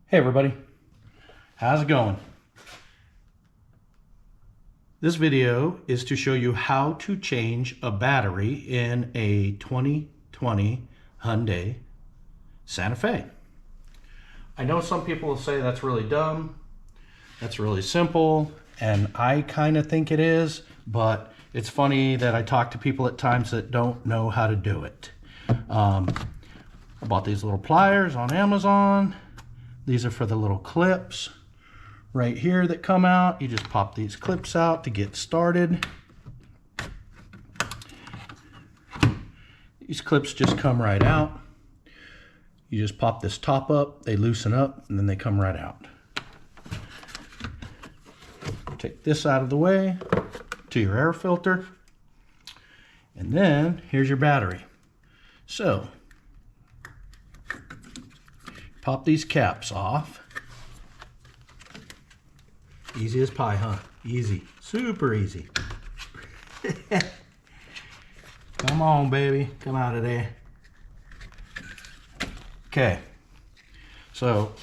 Hey everybody, how's it going? This video is to show you how to change a battery in a 2020 Hyundai Santa Fe. I know some people will say that's really dumb, that's really simple, and I kind of think it is, but it's funny that I talk to people at times that don't know how to do it. I bought these little pliers on Amazon. These are for the little clips right here that come out. You just pop these clips out to get started. These clips just come right out. You just pop this top up, they loosen up, and then they come right out. Take this out of the way to your air filter. And then here's your battery. So, pop these caps off. Easy as pie, huh? Easy, super easy. Come on, baby, come out of there. Okay, so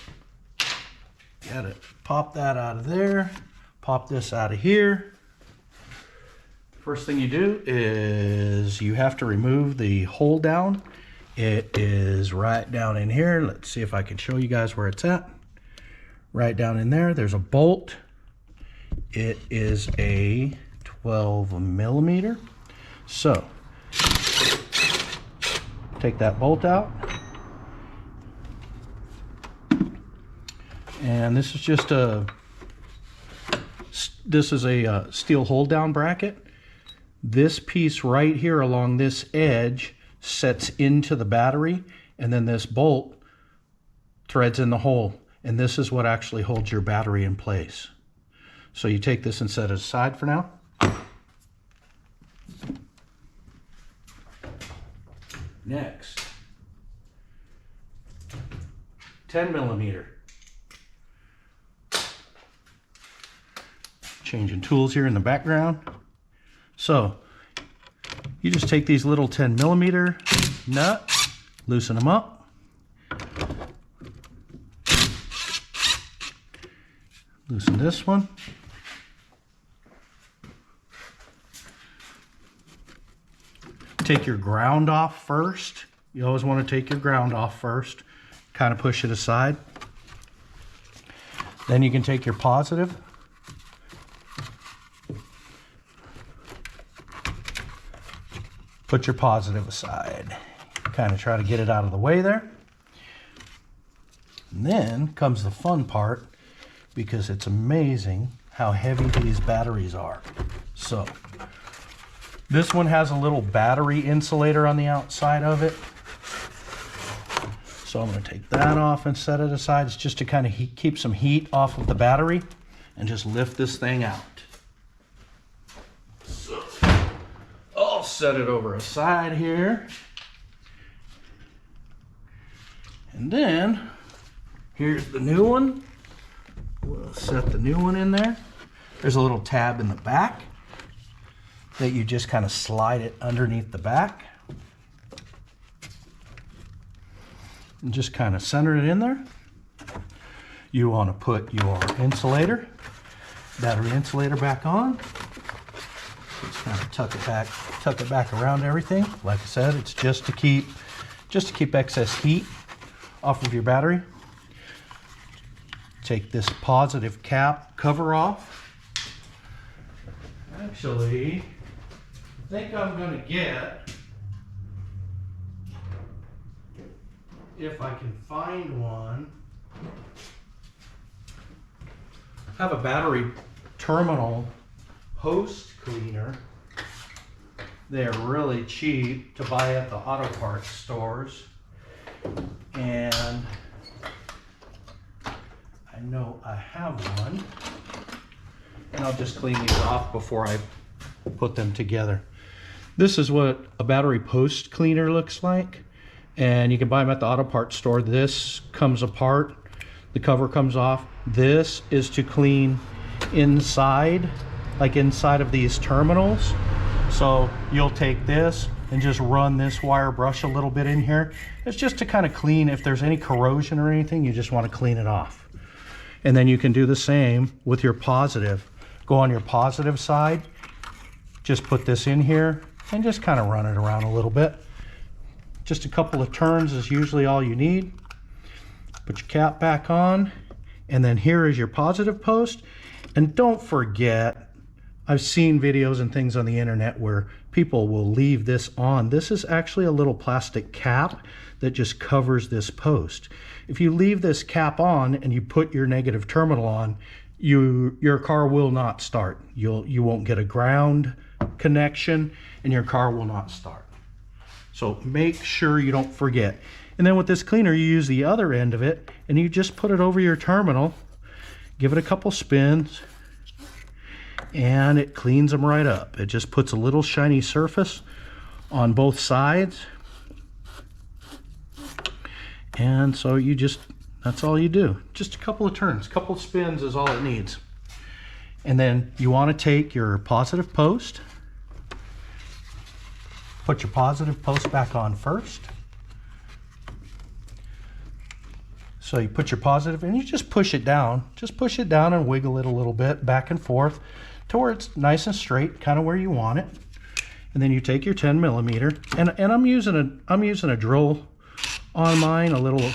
gotta pop that out of there, pop this out of here. First thing you do is you have to remove the hold down. It is right down in here. Let's see if I can show you guys where it's at. Right down in there, there's a bolt. It is a 12 millimeter. So, take that bolt out. And this is just a steel hold down bracket. This piece right here along this edge sets into the battery, and then this bolt threads in the hole, and this is what actually holds your battery in place. So you take this and set it aside for now. Next, 10 millimeter. Changing tools here in the background. So you just take these little 10 millimeter nuts, loosen them up. Loosen this one. Take your ground off first. You always want to take your ground off first. Kind of push it aside. Then you can take your positive. Put your positive aside. Kind of try to get it out of the way there. And then comes the fun part, because it's amazing how heavy these batteries are. So, this one has a little battery insulator on the outside of it. So I'm going to take that off and set it aside. It's just to kind of keep some heat off of the battery and just lift this thing out. So, I'll set it over aside here. And then, here's the new one. We'll set the new one in there. There's a little tab in the back that you just kind of slide it underneath the back. And just kind of center it in there. You want to put your insulator, battery insulator back on. Just kind of tuck it back around everything. Like I said, it's just to keep excess heat off of your battery. Take this positive cap cover off. Actually, I think I'm going to get, if I can find one, I have a battery terminal post cleaner. They're really cheap to buy at the auto parts stores. And I know I have one. And I'll just clean these off before I put them together. This is what a battery post cleaner looks like. And you can buy them at the auto parts store. This comes apart. The cover comes off. This is to clean inside, like inside of these terminals. So you'll take this, and just run this wire brush a little bit in here. It's just to kind of clean, if there's any corrosion or anything, you just want to clean it off. And then you can do the same with your positive. Go on your positive side, just put this in here and just kind of run it around a little bit. Just a couple of turns is usually all you need. Put your cap back on, and then here is your positive post. And don't forget, I've seen videos and things on the internet where people will leave this on. This is actually a little plastic cap that just covers this post. If you leave this cap on and you put your negative terminal on, your car will not start. You won't get a ground connection and your car will not start. So make sure you don't forget. And then with this cleaner, you use the other end of it and you just put it over your terminal, give it a couple spins, and it cleans them right up. It just puts a little shiny surface on both sides. And so you just, that's all you do. Just a couple of turns, couple of spins is all it needs. And then you want to take your positive post, put your positive post back on first. So you put your positive and you just push it down. Just push it down and wiggle it a little bit back and forth to where it's nice and straight, kind of where you want it. And then you take your 10 millimeter, and I'm using a drill on mine, a little,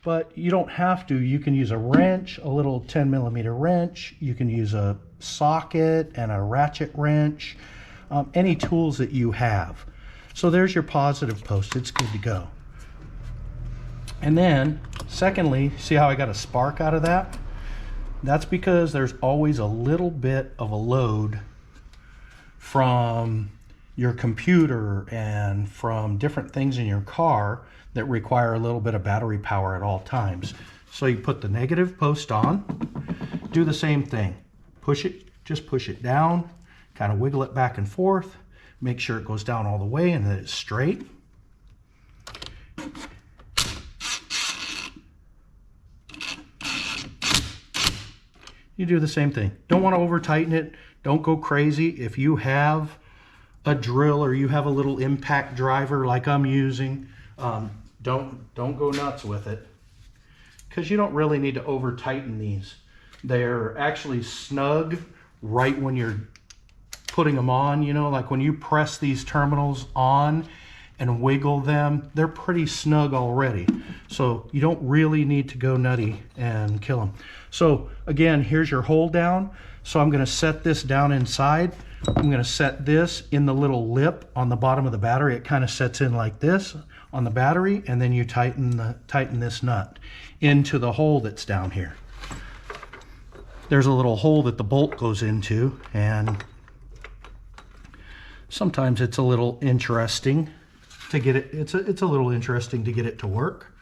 but you don't have to. You can use a wrench, a little 10 millimeter wrench. You can use a socket and a ratchet wrench, any tools that you have. So there's your positive post. It's good to go. And then, secondly, see how I got a spark out of that? That's because there's always a little bit of a load from your computer and from different things in your car that require a little bit of battery power at all times. So you put the negative post on, do the same thing. Push it, just push it down, kind of wiggle it back and forth, make sure it goes down all the way and that it's straight. You do the same thing. Don't want to over tighten it. Don't go crazy. If you have a drill or you have a little impact driver like I'm using, don't go nuts with it, because you don't really need to over tighten these. They're actually snug right when you're putting them on. You know, like when you press these terminals on and wiggle them, they're pretty snug already. So you don't really need to go nutty and kill them. So again, here's your hold down. So I'm gonna set this down inside. I'm gonna set this in the little lip on the bottom of the battery. It kind of sets in like this on the battery, and then you tighten this nut into the hole that's down here. There's a little hole that the bolt goes into, and sometimes it's a little interesting to get it. It's a little interesting to get it to work.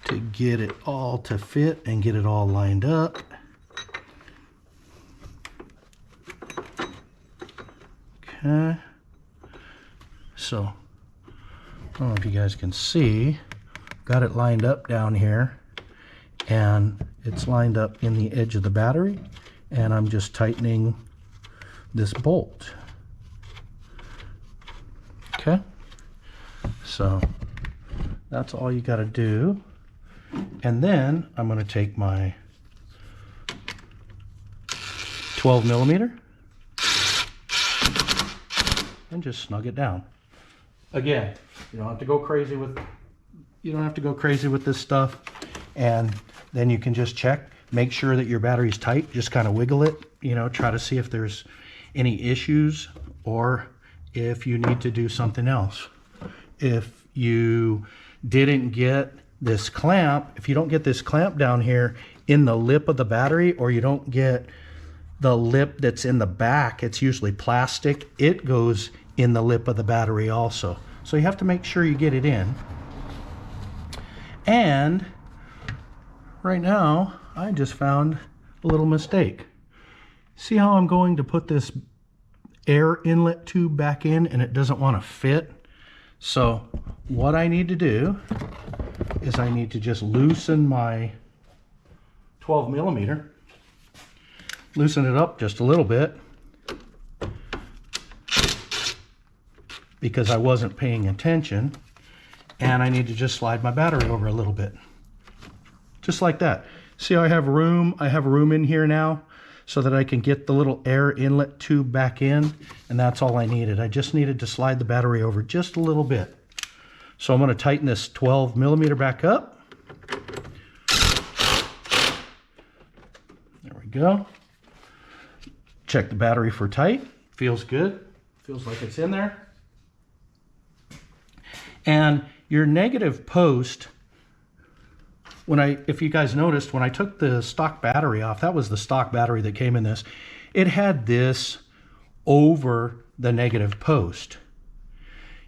To get it all to fit and get it all lined up. Okay. So, I don't know if you guys can see, got it lined up down here, and it's lined up in the edge of the battery, and I'm just tightening this bolt. Okay. So, that's all you got to do. And then I'm going to take my 12 millimeter and just snug it down. Again, you don't have to go crazy with this stuff. And then you can just check, make sure that your battery's tight. Just kind of wiggle it, you know, try to see if there's any issues or if you need to do something else. If you didn't get this clamp, if you don't get this clamp down here in the lip of the battery, or you don't get the lip that's in the back, it's usually plastic, it goes in the lip of the battery also. So you have to make sure you get it in. And right now, I just found a little mistake. See how I'm going to put this air inlet tube back in and it doesn't want to fit? So what I need to do is I need to just loosen my 12 millimeter. Loosen it up just a little bit because I wasn't paying attention, and I need to just slide my battery over a little bit. Just like that. See how I have room? I have room in here now so that I can get the little air inlet tube back in, and that's all I needed. I just needed to slide the battery over just a little bit. So I'm going to tighten this 12 millimeter back up. There we go. Check the battery for tight. Feels good. Feels like it's in there. And your negative post, if you guys noticed, when I took the stock battery off, that was the stock battery that came in this, it had this over the negative post.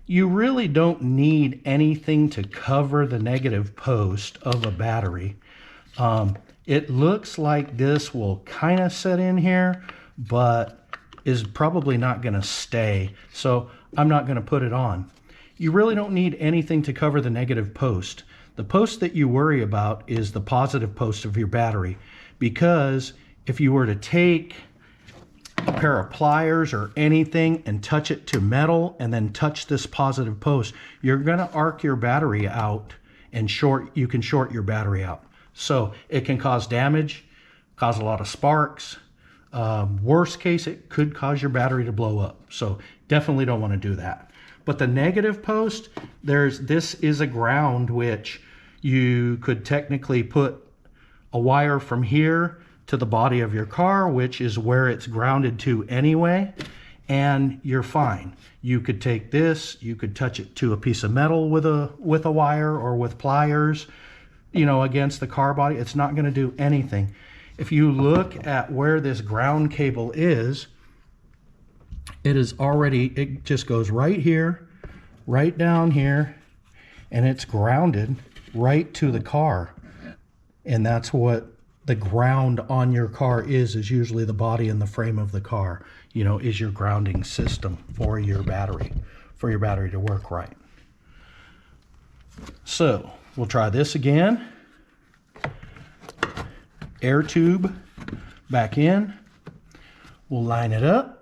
You really don't need anything to cover the negative post of a battery. It looks like this will kind of set in here, but is probably not going to stay. So I'm not going to put it on. You really don't need anything to cover the negative post. The post that you worry about is the positive post of your battery, because if you were to take a pair of pliers or anything and touch it to metal and then touch this positive post, you're going to arc your battery out and you can short your battery out. So it can cause damage, cause a lot of sparks. Worst case, it could cause your battery to blow up. So definitely don't want to do that. But the negative post, this is a ground which you could technically put a wire from here to the body of your car, which is where it's grounded to anyway, and you're fine. You could take this, you could touch it to a piece of metal with a wire or with pliers, you know, against the car body. It's not going to do anything. If you look at where this ground cable is, it just goes right here, right down here, and it's grounded right to the car. And that's what the ground on your car is usually the body and the frame of the car, you know, is your grounding system for your battery to work right. So we'll try this again. Air tube back in. We'll line it up.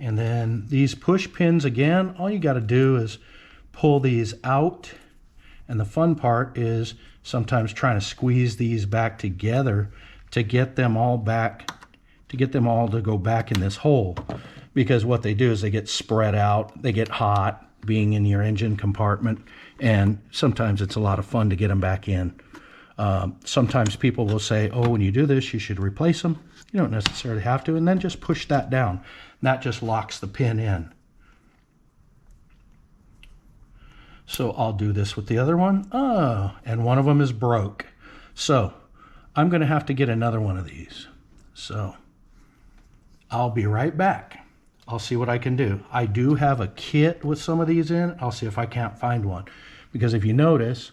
And then these push pins again, all you got to do is pull these out. And the fun part is sometimes trying to squeeze these back together to get them all to go back in this hole. Because what they do is they get spread out, they get hot being in your engine compartment, and sometimes it's a lot of fun to get them back in. Sometimes people will say, oh, when you do this, you should replace them. You don't necessarily have to, and then just push that down. That just locks the pin in. So I'll do this with the other one. Oh, and one of them is broke. So I'm going to have to get another one of these. So I'll be right back. I'll see what I can do. I do have a kit with some of these in. I'll see if I can't find one. Because if you notice,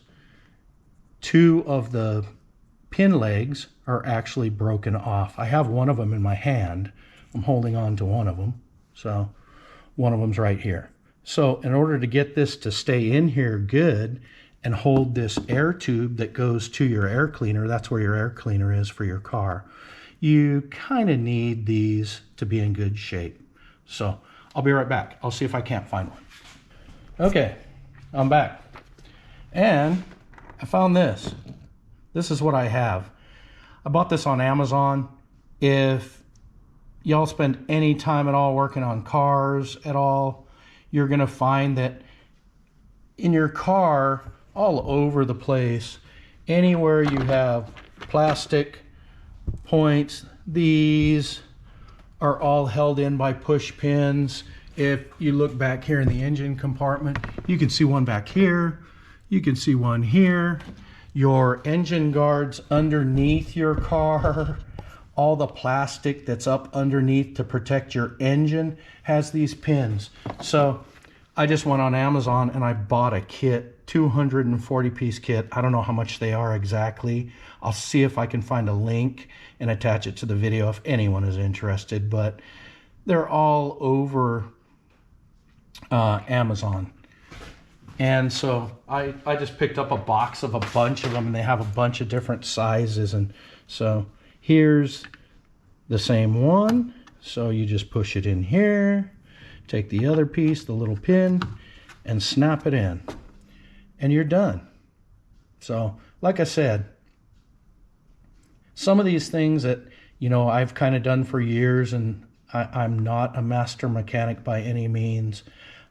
two of the pin legs are actually broken off. I have one of them in my hand. I'm holding on to one of them. So one of them's right here. So in order to get this to stay in here good and hold this air tube that goes to your air cleaner, that's where your air cleaner is for your car, you kind of need these to be in good shape. So I'll be right back. I'll see if I can't find one. Okay, I'm back. And I found this. This is what I have. I bought this on Amazon. If y'all spend any time at all working on cars at all, you're going to find that in your car, all over the place, anywhere you have plastic points, these are all held in by push pins. If you look back here in the engine compartment, you can see one back here. You can see one here. Your engine guards underneath your car, all the plastic that's up underneath to protect your engine has these pins. So I just went on Amazon and I bought a kit, 240 piece kit. I don't know how much they are exactly. I'll see if I can find a link and attach it to the video if anyone is interested, but they're all over Amazon. And so I just picked up a box of a bunch of them, and they have a bunch of different sizes. And so here's the same one. So you just push it in here, take the other piece, the little pin, and snap it in, and you're done. So like I said, some of these things that, you know, I've kind of done for years, and I'm not a master mechanic by any means.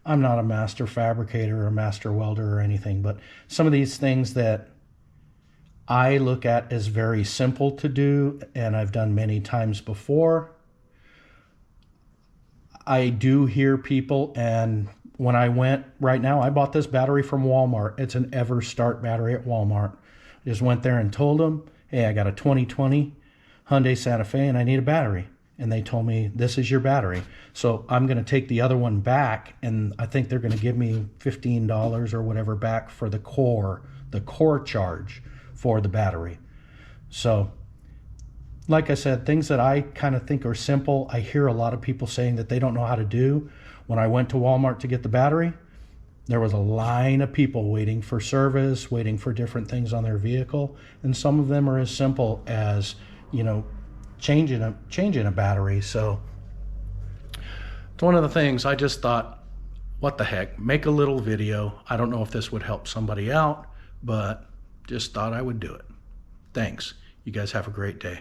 I'm not a master fabricator or a master welder or anything, but some of these things that I look at as very simple to do, and I've done many times before, I do hear people, and when I went right now, I bought this battery from Walmart. It's an EverStart battery at Walmart. I just went there and told them, hey, I got a 2020 Hyundai Santa Fe and I need a battery. And they told me, this is your battery. So I'm going to take the other one back, and I think they're going to give me $15 or whatever back for the core charge for the battery. So like I said, things that I kind of think are simple, I hear a lot of people saying that they don't know how to do. When I went to Walmart to get the battery, there was a line of people waiting for service, waiting for different things on their vehicle. And some of them are as simple as, you know, changing a battery. So it's one of the things I just thought, what the heck, make a little video. I don't know if this would help somebody out, but just thought I would do it. Thanks. You guys have a great day.